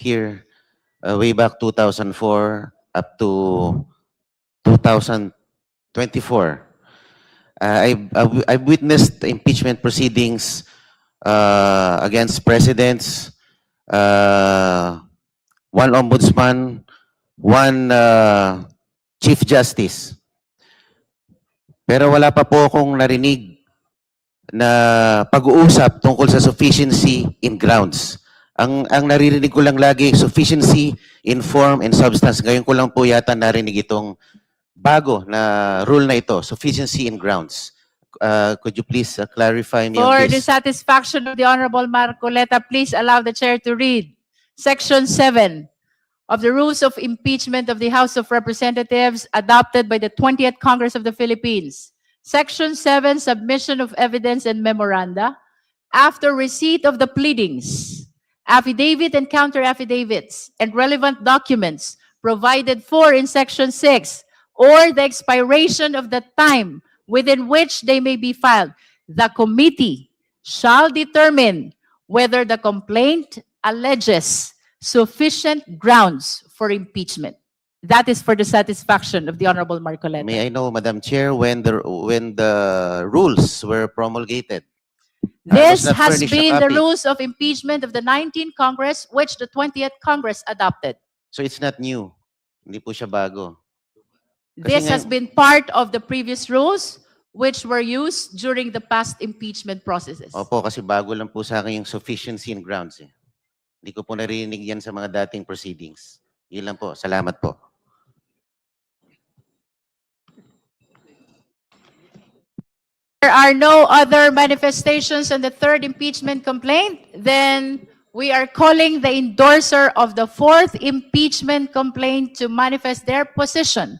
here way back 2004 up to 2024. I've witnessed impeachment proceedings against presidents, one ombudsman, one chief justice. Pero wala pa po akong narinig na pag-uusap tungkol sa sufficiency in grounds. Ang naririnig ko lang lagi, sufficiency in form and substance. Ngayon ko lang po yata narinig itong bago na rule na ito, sufficiency in grounds. Could you please clarify me on For the this? satisfaction of the Honorable Marcoleta, please allow the chair to read Section 7 of the Rules of Impeachment of the House of Representatives adopted by the 20th Congress of the Philippines. Section 7, Submission of Evidence and Memoranda. After receipt of the pleadings, affidavit and counter-affidavits, and relevant documents provided for in Section 6, or the expiration of the time within which they may be filed, the committee shall determine whether the complaint alleges sufficient grounds for impeachment. That is for the satisfaction of the Honorable Marcoleta. May I know, Madam Chair, when the rules were promulgated? This not has furnished a been the copy. rules of impeachment of the 19th Congress, which the 20th Congress adopted. So it's not new. Hindi po siya bago. This nga- has been part of the previous rules which were used during the past impeachment processes. Opo, kasi bago lang po sa akin yung sufficiency in grounds. Hindi ko po narinig yan sa mga dating proceedings. Yun lang po. Salamat po. There are no other manifestations on the third impeachment complaint, then we are calling the endorser of the fourth impeachment complaint to manifest their position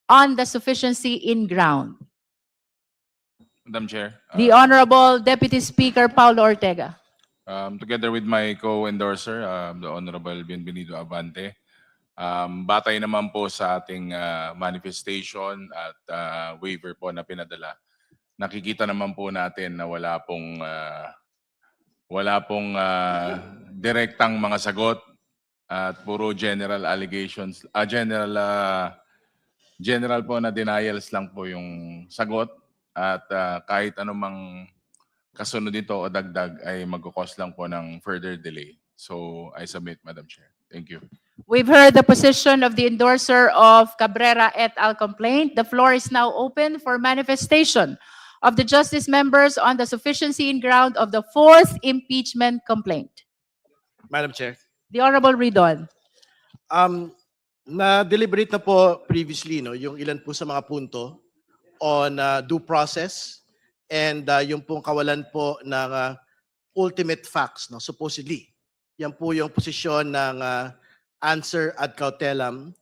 on the sufficiency in ground. Madam Chair, The Honorable Deputy Speaker Paulo Ortega. together with my co-endorser, the Honorable Bienvenido Abante, batay naman po sa ating manifestation at waiver po na pinadala, nakikita naman po natin na wala pong direktang mga sagot at puro general allegations, general po na denials lang po yung sagot at kahit anumang kasunod dito o dagdag ay magkukos lang po ng further delay. So I submit, Madam Chair. Thank you. We've heard the position of the endorser of Cabrera et al. Complaint. The floor is now open for manifestation of the justice members on the sufficiency in ground of the fourth impeachment complaint. Madam Chair. The Honorable Ridon. Na-deliberate na po previously yung ilan po sa mga punto on due process and yung pong kawalan po ng ultimate facts, supposedly. Yan po yung posisyon ng answer ad cautelam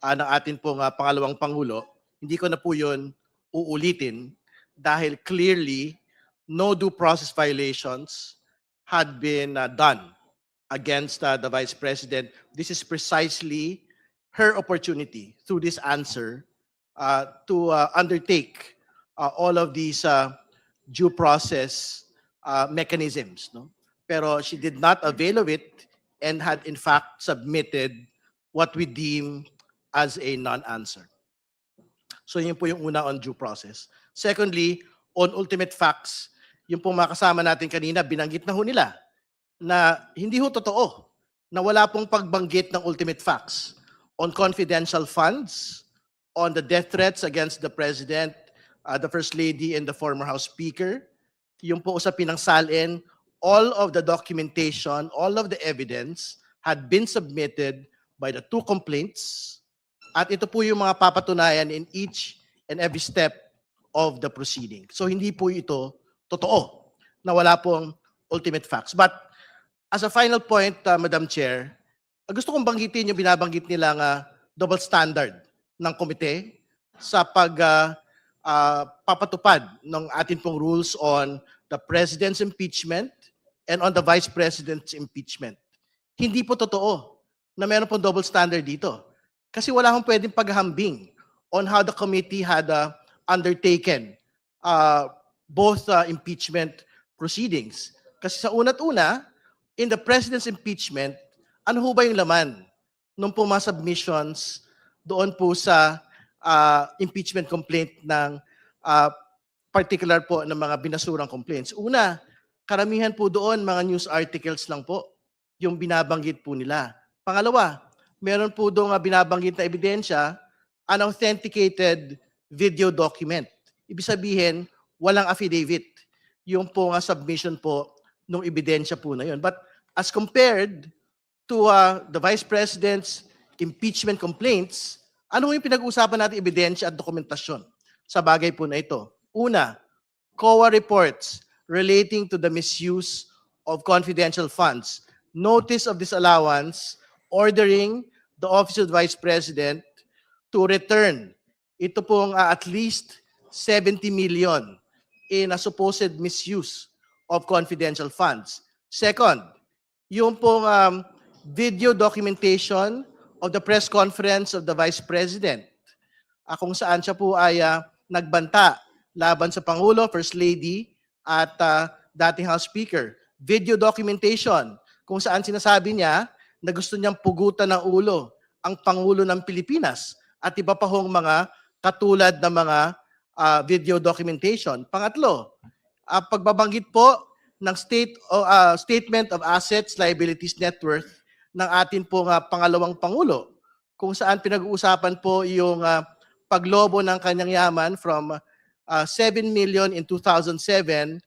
ng atin pong pangalawang Pangulo. Hindi ko na po yun uulitin dahil clearly no due process violations had been done against the Vice President. This is precisely her opportunity through this answer to undertake all of these due process mechanisms. Pero she did not avail of it and had in fact submitted what we deem as a non-answer. So yun po yung una on due process. Secondly, on ultimate facts, yung pong mga kasama natin kanina, binanggit na ho nila na hindi ho totoo na wala pong pagbanggit ng ultimate facts on confidential funds, on the death threats against the President, the First Lady, and the former House Speaker. Yung po usapin ng SALN, all of the documentation, all of the evidence had been submitted by the two complaints. At ito po yung mga papatunayan in each and every step of the proceeding. So hindi po ito totoo na wala pong ultimate facts. But as a final point, Madam Chair, gusto kong banggitin yung binabanggit nilang double standard ng komite sa papatupad ng atin pong rules on the President's impeachment and on the Vice President's impeachment. Hindi po totoo na meron pong double standard dito. Kasi wala akong pwedeng paghambing on how the committee had undertaken both impeachment proceedings. Kasi sa una't una, in the President's impeachment, ano ho ba yung laman nung po mga submissions doon po sa impeachment complaint ng particular po ng mga binasurang complaints? Una, karamihan po doon mga news articles lang po yung binabanggit po nila. Pangalawa, meron po doon binabanggit na ebidensya, unauthenticated video document. Ibig sabihin, walang affidavit yung po nga submission po nung ebidensya po na yun. But as compared to the Vice President's impeachment complaints, ano yung pinag-uusapan natin ebidensya at dokumentasyon sa bagay po na ito? Una, COA reports relating to the misuse of confidential funds. Notice of disallowance ordering the Office of the Vice President to return ito pong at least 70 million in a supposed misuse of confidential funds. Second, yung pong video documentation of the press conference of the Vice President, kung saan siya po ay nagbanta laban sa Pangulo, First Lady, at dating House Speaker. Video documentation kung saan sinasabi niya na gusto niyang pugutan ng ulo ang Pangulo ng Pilipinas at iba pa hong mga katulad ng mga video documentation. Pangatlo, pagbabanggit po ng Statement of Assets, Liabilities, Net Worth ng atin pong pangalawang Pangulo, kung saan pinag-uusapan po yung paglobo ng kanyang yaman from 7 million in 2007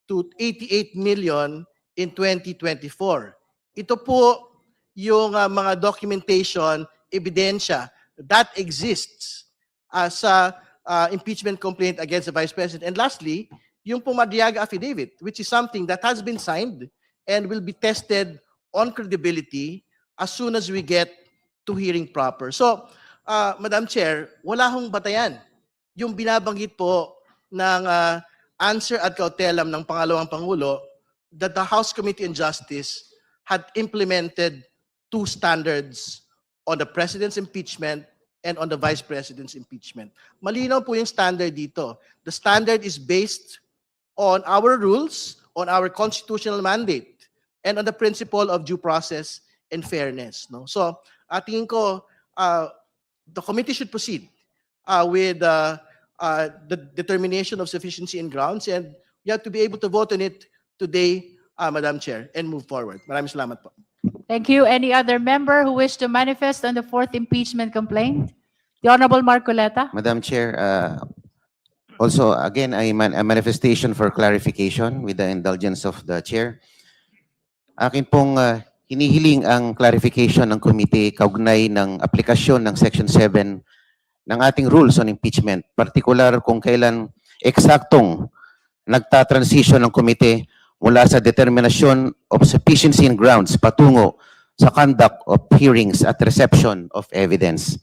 to 88 million in 2024. Ito po yung mga documentation, ebidensya that exists sa impeachment complaint against the Vice President. And lastly, yung Pumadriaga affidavit, which is something that has been signed and will be tested on credibility as soon as we get to hearing proper. So, Madam Chair, wala hong batayan. Yung binabanggit po ng answer ad cautelam ng pangalawang Pangulo that the House Committee on Justice had implemented two standards on the President's impeachment and on the Vice President's impeachment. Malinaw po yung standard dito. The standard is based on our rules, on our constitutional mandate, and on the principle of due process and fairness. No? So, tingin ko, the committee should proceed with the determination of sufficiency in grounds, and we have to be able to vote on it today, Madam Chair, and move forward. Maraming salamat po. Thank you. Any other member who wish to manifest on the fourth impeachment complaint? The Honorable Marcoleta. Madam Chair, also, again, a manifestation for clarification with the indulgence of the Chair. Akin pong hinihiling ang clarification ng committee kaugnay ng aplikasyon ng Section 7 ng ating rules on impeachment, particular kung kailan eksaktong nagta-transition ng committee mula sa determination of sufficiency in grounds patungo sa conduct of hearings at reception of evidence.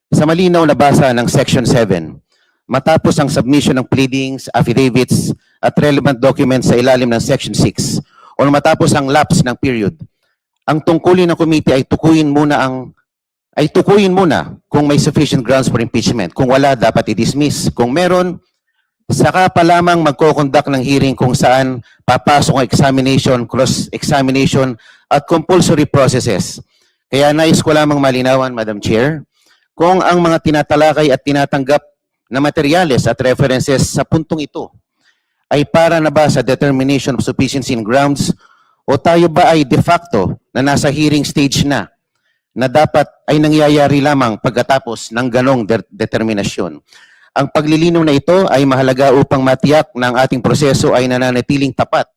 Sa malinaw na basa ng Section 7, matapos ang submission ng pleadings, affidavits, at relevant documents sa ilalim ng Section 6, o matapos ang lapse ng period, ang tungkulin ng committee ay tukuyin muna kung may sufficient grounds for impeachment. Kung wala, dapat i-dismiss. Kung meron, saka pa lamang magko-conduct ng hearing kung saan papasok ang examination, cross-examination, at compulsory processes. Kaya nais ko lamang malinawan, Madam Chair, kung ang mga tinatalakay at tinatanggap na materyales at references sa puntong ito ay para na ba sa determination of sufficiency in grounds o tayo ba ay de facto na nasa hearing stage na dapat ay nangyayari lamang pagkatapos ng ganong determinasyon. Ang paglilinaw na ito ay mahalaga upang matiyak na ang ating proseso ay nananatiling tapat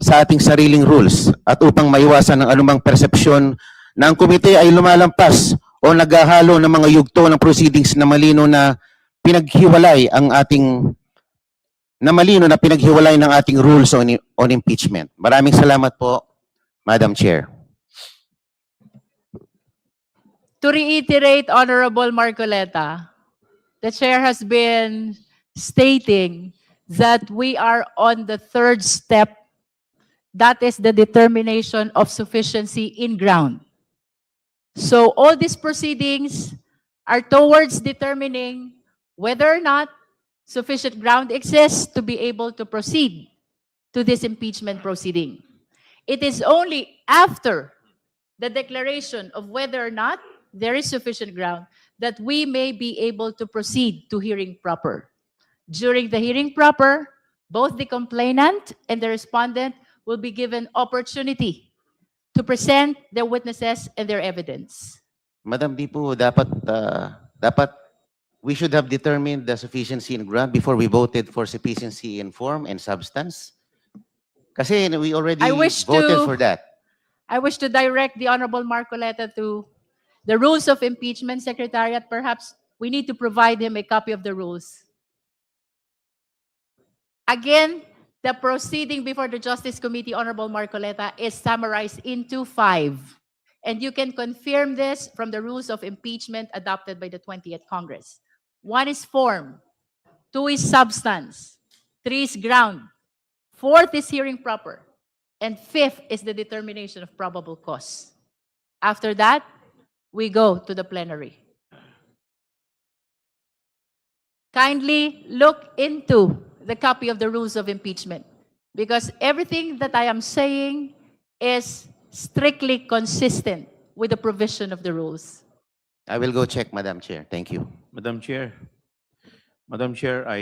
sa ating sariling rules at upang maiwasan ng anumang persepsyon na ang komite ay lumalampas o naghahalo ng mga yugto ng proceedings na malino na pinaghiwalay ng ating rules on impeachment. Maraming salamat po, Madam Chair. To reiterate, Honorable Marcoleta, the chair has been stating that we are on the third step. That is the determination of sufficiency in ground. So all these proceedings are towards determining whether or not sufficient ground exists to be able to proceed to this impeachment proceeding. It is only after the declaration of whether or not there is sufficient ground that we may be able to proceed to hearing proper. During the hearing proper, both the complainant and the respondent will be given opportunity to present their witnesses and their evidence. Madam, di po dapat we should have determined the sufficiency in ground before we voted for sufficiency in form and substance. Kasi we already I wish voted to- for that. I wish to direct the Honorable Marcoleta to the rules of impeachment, Secretariat. Perhaps we need to provide him a copy of the rules. Again, the proceeding before the Justice Committee, Honorable Marcoleta, is summarized into 5. And you can confirm this from the rules of impeachment adopted by the 20th Congress. 1 is form, 2 is substance, 3 is ground, 4th is hearing proper, and 5th is the determination of probable cause. After that, we go to the plenary. Kindly look into the copy of the rules of impeachment, because everything that I am saying is strictly consistent with the provision of the rules. I will go check, Madam Chair. Thank you. Madam Chair, I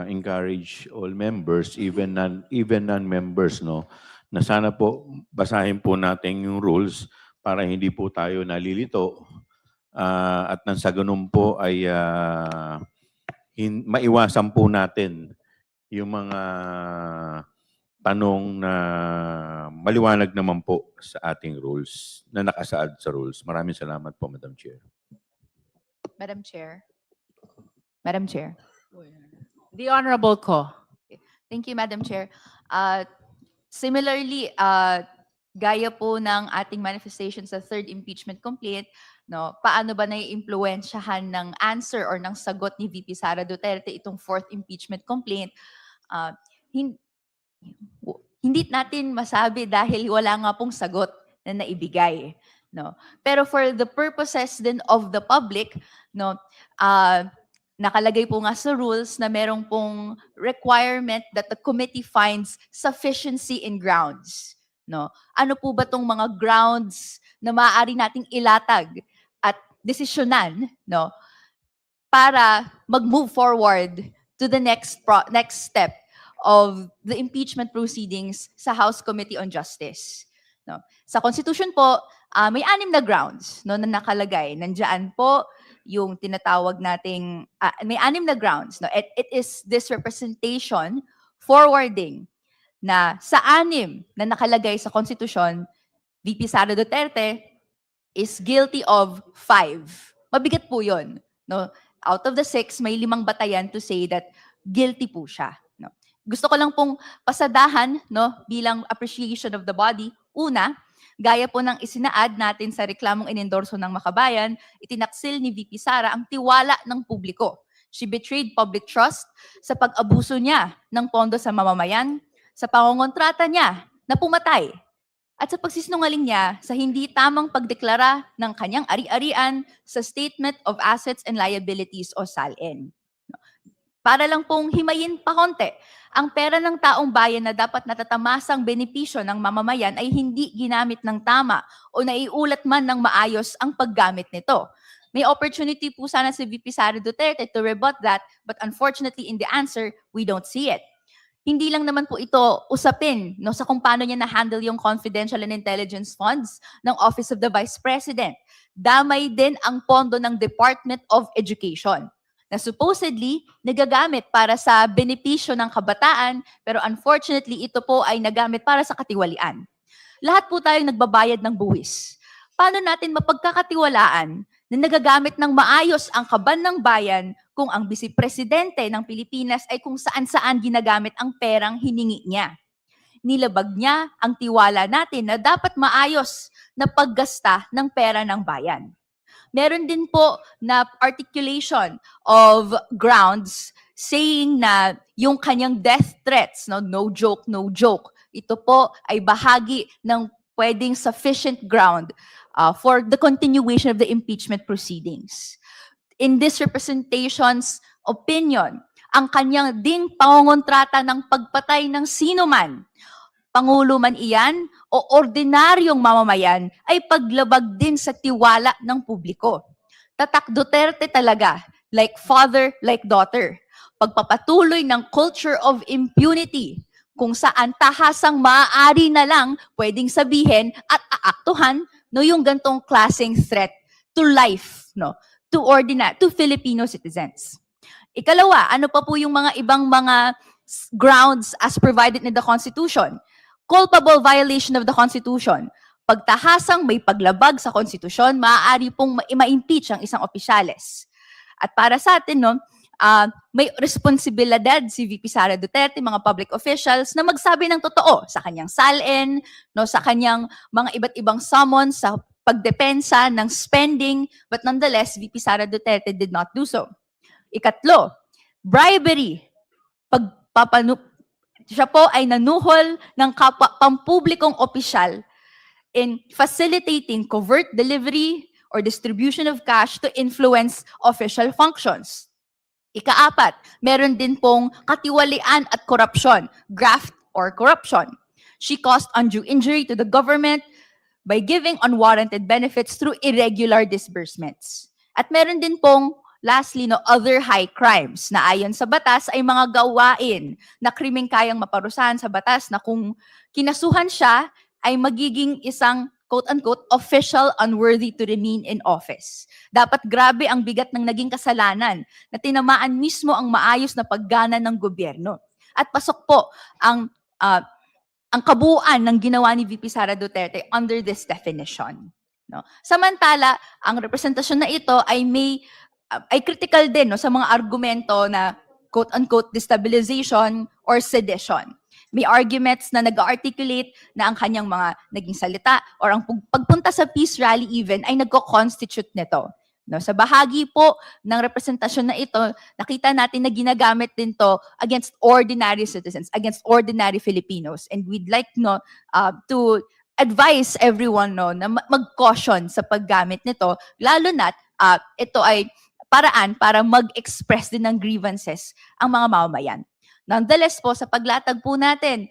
encourage all members, even non-members, no, na sana po basahin po natin yung rules para hindi po tayo nalilito at nang sa ganun po ay maiwasan po natin yung mga tanong na maliwanag naman po sa ating rules, na nakasaad sa rules. Maraming salamat po, Madam Chair. Madam Chair. Madam Chair. The Honorable Ko. Thank you, Madam Chair. Similarly, gaya po ng ating manifestation sa third impeachment complaint, no, paano ba nai-impluwensyahan ng answer or ng sagot ni VP Sara Duterte itong fourth impeachment complaint? Hindi natin masabi dahil wala nga pong sagot na naibigay. No? Pero for the purposes din of the public, no, nakalagay po nga sa rules na merong pong requirement that the committee finds sufficiency in grounds. No? Ano po ba tong mga grounds na maaari nating ilatag at desisyonan, no, para mag-move forward to the next step of the impeachment proceedings sa House Committee on Justice. No? Sa Constitution po, may 6 na grounds, no, na nakalagay. Nandiyan po yung tinatawag nating, may 6 na grounds. No? It is this representation forwarding na sa 6 na nakalagay sa Constitution, VP Sara Duterte is guilty of 5. Mabigat po yun. No? Out of the 6, may 5 batayan to say that guilty po siya. No? Gusto ko lang pong pasadahan, no, bilang appreciation of the body. Una, gaya po ng isinaad natin sa reklamong inendorso ng Makabayan, itinaksil ni VP Sara ang tiwala ng publiko. She betrayed public trust sa pag-abuso niya ng pondo sa mamamayan, sa pangongontrata niya na pumatay, at sa pagsisinungaling niya sa hindi tamang pagdeklara ng kanyang ari-arian sa Statement of Assets and Liabilities o SALN. Para lang pong himayin pa konti, ang pera ng taong bayan na dapat natatamasang benepisyo ng mamamayan ay hindi ginamit ng tama o naiulat man ng maayos ang paggamit nito. May opportunity po sana si VP Sara Duterte to rebut that, but unfortunately in the answer, we don't see it. Hindi lang naman po ito usapin, no, sa kung paano niya na-handle yung confidential and intelligence funds ng Office of the Vice President. Damay din ang pondo ng Department of Education na supposedly nagagamit para sa benepisyo ng kabataan, pero unfortunately ito po ay nagamit para sa katiwalian. Lahat po tayo nagbabayad ng buwis. Paano natin mapagkakatiwalaan na nagagamit ng maayos ang kaban ng bayan kung ang Vice-Presidente ng Pilipinas ay kung saan-saan ginagamit ang perang hiningi niya? Nilabag niya ang tiwala natin na dapat maayos na paggasta ng pera ng bayan. Meron din po na articulation of grounds saying na yung kanyang death threats, no joke, ito po ay bahagi ng pwedeng sufficient ground for the continuation of the impeachment proceedings. In this representation's opinion, ang kanyang ding pangongontrata ng pagpatay ng sino man pangulo man iyan o ordinaryong mamamayan, ay paglabag din sa tiwala ng publiko. Tatak Duterte talaga, like father, like daughter. Pagpapatuloy ng culture of impunity, kung saan tahasang maaari na lang pwedeng sabihin at aaktuhan no, yung gantong klaseng threat to life, no, to Filipino citizens. Ikalawa, ano pa po yung mga ibang mga grounds as provided in the Constitution? Culpable violation of the Constitution. Pagtahasang may paglabag sa Konstitusyon, maaari pong ma-impeach ang isang opisyales. At para sa atin, no, may responsibilidad si VP Sara Duterte, mga public officials, na magsabi ng totoo sa kanyang salin, no, sa kanyang mga iba't ibang summons, sa pagdepensa ng spending, but nonetheless, VP Sara Duterte did not do so. Ikatlo, bribery. Siya po ay nanuhol ng pampublikong opisyal in facilitating covert delivery or distribution of cash to influence official functions. Ikaapat, meron din pong katiwalian at korupsyon, graft or corruption. She caused undue injury to the government by giving unwarranted benefits through irregular disbursements. At meron din pong, lastly, no, other high crimes na ayon sa batas ay mga gawain na krimeng kayang maparusahan sa batas na kung kinasuhan siya ay magiging isang quote-unquote official unworthy to remain in office. Dapat grabe ang bigat ng naging kasalanan na tinamaan mismo ang maayos na paggana ng gobyerno. At pasok po ang kabuuan ng ginawa ni VP Sara Duterte under this definition. No? Samantala, ang representasyon na ito ay ay critical din, no, sa mga argumento na quote-unquote destabilization or sedition. May arguments na nag-articulate na ang kanyang mga naging salita or ang pagpunta sa peace rally even ay nagko-constitute nito. No, sa bahagi po ng representasyon na ito, nakita natin na ginagamit din to against ordinary citizens, against ordinary Filipinos. And we'd like to advise everyone no, na mag-caution sa paggamit nito, lalo na't ito ay paraan para mag-express din ng grievances ang mga mamamayan. Nonetheless po, sa paglatag po natin,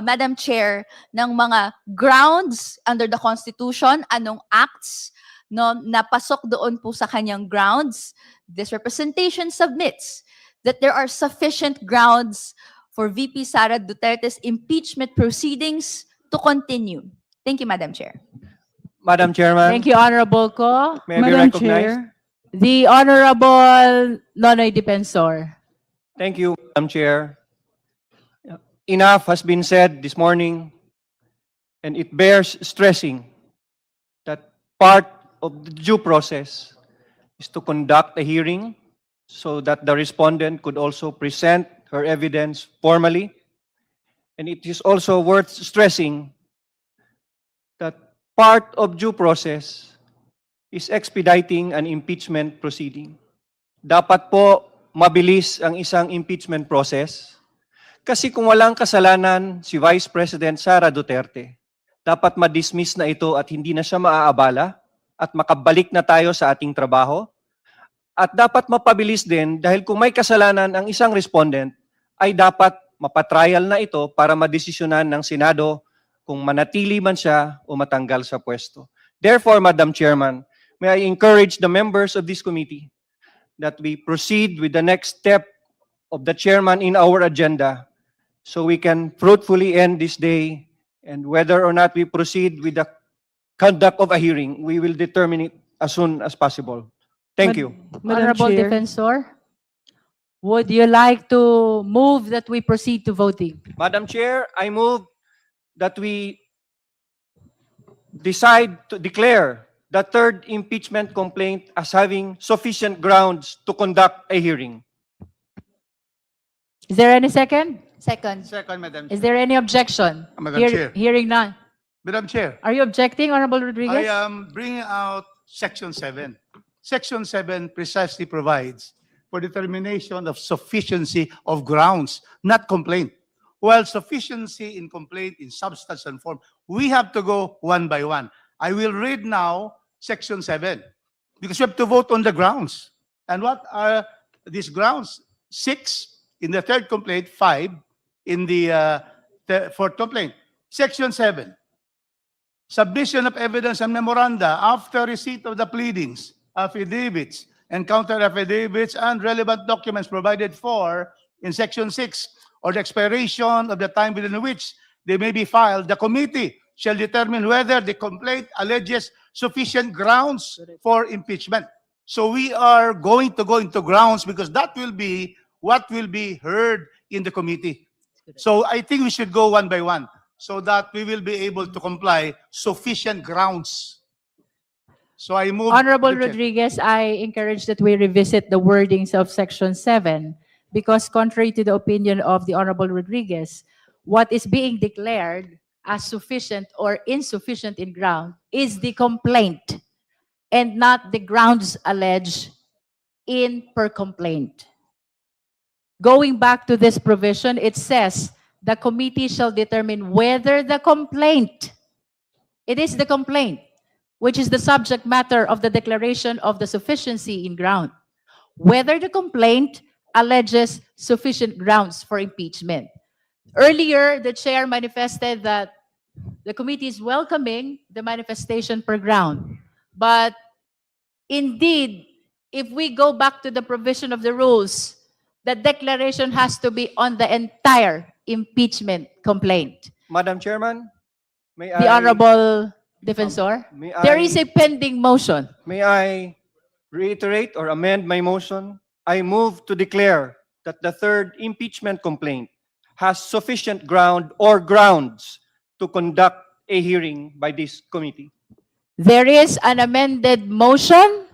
Madam Chair, ng mga grounds under the Constitution, anong acts no, napasok doon po sa kanyang grounds, this representation submits that there are sufficient grounds for VP Sara Duterte's impeachment proceedings to continue. Thank you, Madam Chair. Madam Chairman, Thank you, Honorable Ko. may I be recognized? The Honorable Nonoy Defensor. Thank you, Madam Chair. Enough has been said this morning, and it bears stressing that part of the due process is to conduct a hearing so that the respondent could also present her evidence formally. And it is also worth stressing that part of due process is expediting an impeachment proceeding. Dapat po mabilis ang isang impeachment process kasi kung walang kasalanan si Vice President Sara Duterte, dapat ma-dismiss na ito at hindi na siya maaabala at makabalik na tayo sa ating trabaho. At dapat mapabilis din dahil kung may kasalanan ang isang respondent, ay dapat mapatrial na ito para madesisyonan ng Senado kung manatili man siya o matanggal sa pwesto. Therefore, Madam Chairman, may I encourage the members of this committee that we proceed with the next step of the chairman in our agenda so we can fruitfully end this day, and whether or not we proceed with the conduct of a hearing, we will determine it as soon as possible. Thank you. Honorable Defensor, would you like to move that we proceed to voting? Madam Chair, I move that we decide to declare the third impeachment complaint as having sufficient grounds to conduct a hearing. Is there any second? Second. Second, Madam Is Chair. there any objection? Madam Chair. Hearing none. Madam Chair, Are you objecting, Honorable I Rodriguez? am bringing out Section 7. Section 7 precisely provides for determination of sufficiency of grounds, not complaint. While sufficiency in complaint in substance and form, we have to go one by one. I will read now Section 7 because we have to vote on the grounds. And what are these grounds? 6 in the third complaint, 5 in the fourth complaint. Section 7, submission of evidence and memoranda after receipt of the pleadings, affidavits, and counter affidavits and relevant documents provided for in Section 6, or the expiration of the time within which they may be filed, the committee shall determine whether the complaint alleges sufficient grounds for impeachment. So we are going to go into grounds because that will be what will be heard in the committee. So I think we should go one by one so that we will be able to comply sufficient grounds. So I move. Honorable the chair. Rodriguez, I encourage that we revisit the wordings of Section 7 because contrary to the opinion of the Honorable Rodriguez, what is being declared as sufficient or insufficient in ground is the complaint and not the grounds alleged in per complaint. Going back to this provision, it says the committee shall determine whether the complaint, it is the complaint, which is the subject matter of the declaration of the sufficiency in ground, whether the complaint alleges sufficient grounds for impeachment. Earlier, the chair manifested that the committee is welcoming the manifestation per ground. But indeed, if we go back to the provision of the rules, the declaration has to be on the entire impeachment complaint. Madam Chairman, may The I, Honorable Defensor, may there I- is a pending motion. May I reiterate or amend my motion? I move to declare that the third impeachment complaint has sufficient ground or grounds to conduct a hearing by this committee. There is an amended motion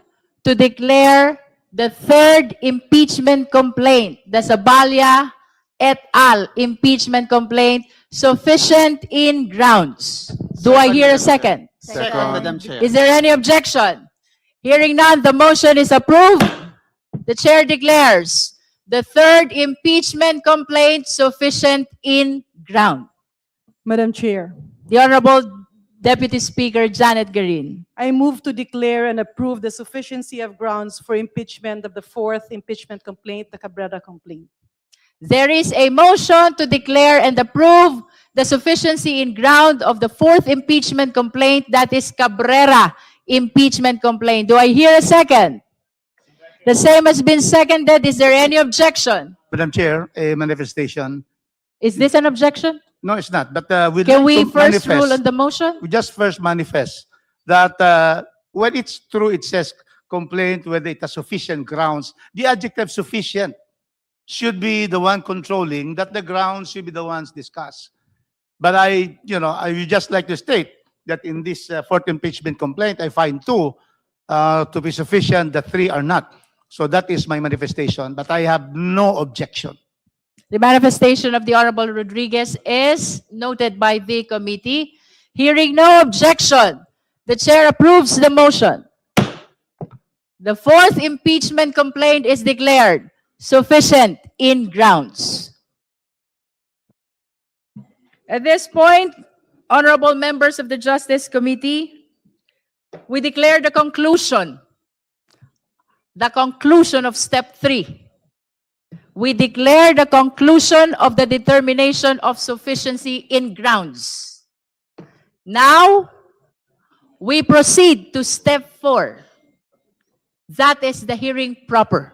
to declare the third impeachment complaint, the Zabalia et al. Impeachment complaint, sufficient in grounds. Do I hear a second? Second, Madam Chair. Is there any objection? Hearing none, the motion is approved. The chair declares the third impeachment complaint sufficient in ground. Madam Chair, The Honorable Deputy Speaker Janet Garin. I move to declare and approve the sufficiency of grounds for impeachment of the fourth impeachment complaint, the Cabrera complaint. There is a motion to declare and approve the sufficiency in ground of the fourth impeachment complaint, that is Cabrera impeachment complaint. Do I hear a second? The same has been seconded. Is there any objection? Madam Chair, a manifestation. Is this an objection? No, it's not, but we'd Can like we to first rule manifest- on the motion? we just first manifest that when it's true, it says complaint whether it has sufficient grounds. The adjective sufficient should be the one controlling, that the grounds should be the ones discussed. But I would just like to state that in this fourth impeachment complaint, I find two to be sufficient, the three are not. So that is my manifestation, but I have no objection. The manifestation of the Honorable Rodriguez is noted by the committee. Hearing no objection, the chair approves the motion. The fourth impeachment complaint is declared sufficient in grounds. At this point, honorable members of the Justice Committee, we declare the conclusion of step 3. We declare the conclusion of the determination of sufficiency in grounds. Now, we proceed to step 4. That is the hearing proper.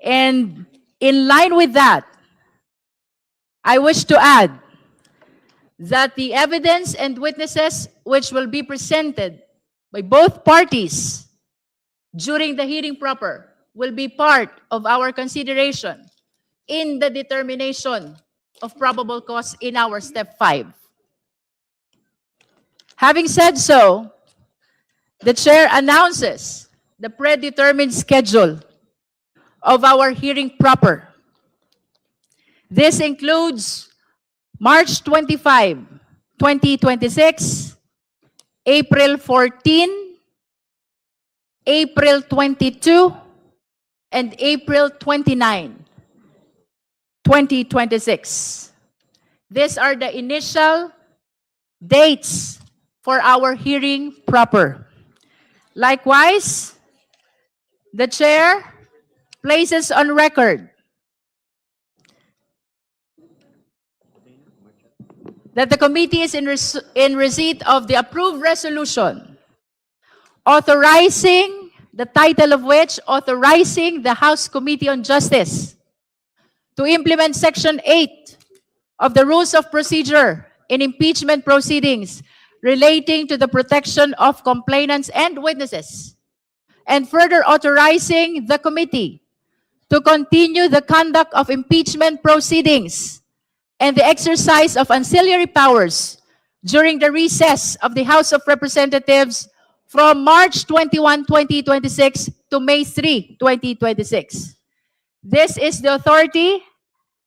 And in line with that, I wish to add that the evidence and witnesses which will be presented by both parties during the hearing proper will be part of our consideration in the determination of probable cause in our step 5. Having said so, the chair announces the predetermined schedule of our hearing proper. This includes March 25, 2026, April 14, April 22, and April 29, 2026. These are the initial dates for our hearing proper. Likewise, the chair places on record that the committee is in receipt of the approved resolution authorizing, the title of which, authorizing the House Committee on Justice to implement Section 8 of the Rules of Procedure in impeachment proceedings relating to the protection of complainants and witnesses, and further authorizing the committee to continue the conduct of impeachment proceedings and the exercise of ancillary powers during the recess of the House of Representatives from March 21, 2026 to May 3, 2026. This is the authority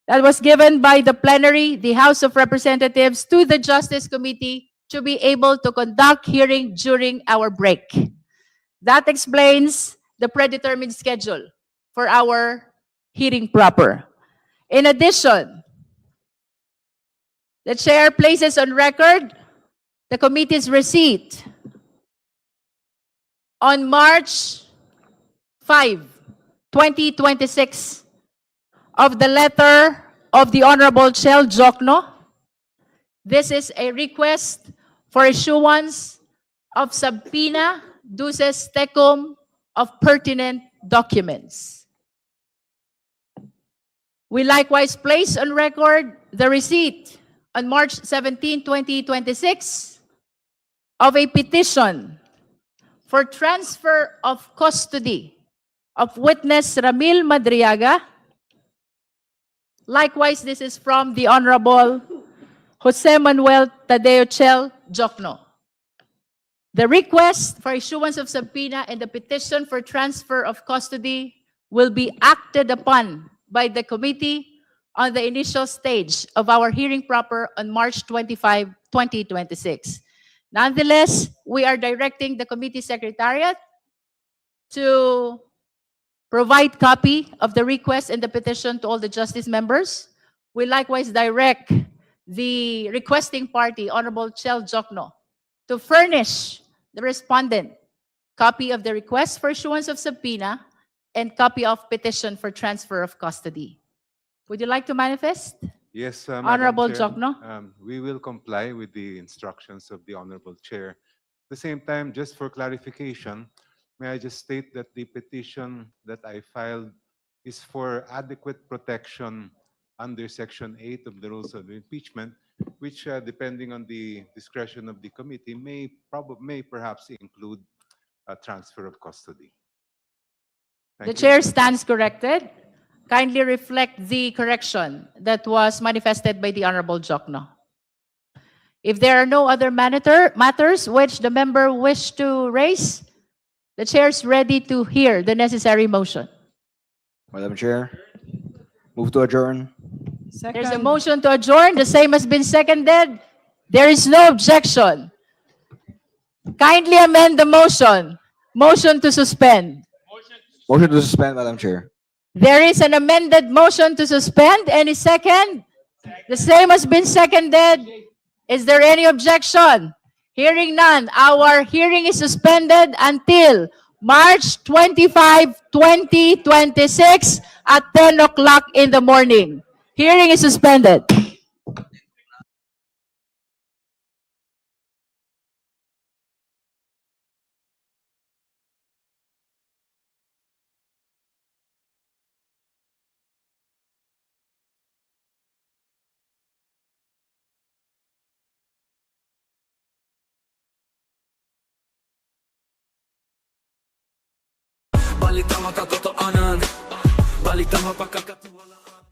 that was given by the plenary, the House of Representatives, to the Justice Committee to be able to conduct hearing during our break. That explains the predetermined schedule for our hearing proper. In addition, the chair places on record the committee's receipt on March 5, 2026, of the letter of the Honorable Chel Jokno. This is a request for issuance of subpoena duces tecum of pertinent documents. We likewise place on record the receipt on March 17, 2026 of a petition for transfer of custody of witness Ramil Madriaga. Likewise, this is from the Honorable Jose Manuel Tadeo Chel Jokno. The request for issuance of subpoena and the petition for transfer of custody will be acted upon by the committee on the initial stage of our hearing proper on March 25, 2026. Nonetheless, we are directing the committee secretariat to provide copy of the request and the petition to all the justice members. We likewise direct the requesting party, Honorable Chel Jokno, to furnish the respondent copy of the request for issuance of subpoena and copy of petition for transfer of custody. Would you like to manifest? Yes, Madam Honorable Chair. Jokno? We will comply with the instructions of the Honorable Chair. At the same time, just for clarification, may I just state that the petition that I filed is for adequate protection under Section 8 of the Rules of Impeachment, which, depending on the discretion of the committee, may perhaps include a transfer of custody. The Thank you. chair stands corrected. Kindly reflect the correction that was manifested by the Honorable Jokno. If there are no other matters which the member wish to raise, the chair is ready to hear the necessary motion. Madam Chair, move to adjourn. There's a motion to adjourn. The same has been seconded. There is no objection. Kindly amend the motion. Motion to suspend. Motion to suspend, Madam Chair. There is an amended motion to suspend. Any second? The same has been seconded. Is there any objection? Hearing none, our hearing is suspended until March 25, 2026 at 10 o'clock in the morning. Hearing is suspended. Balitang matatotoanan, balitang mapagkakatiwalaan,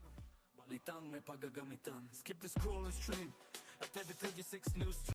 balitang may paggagamitan. Skip the scroll and stream at every 36 news.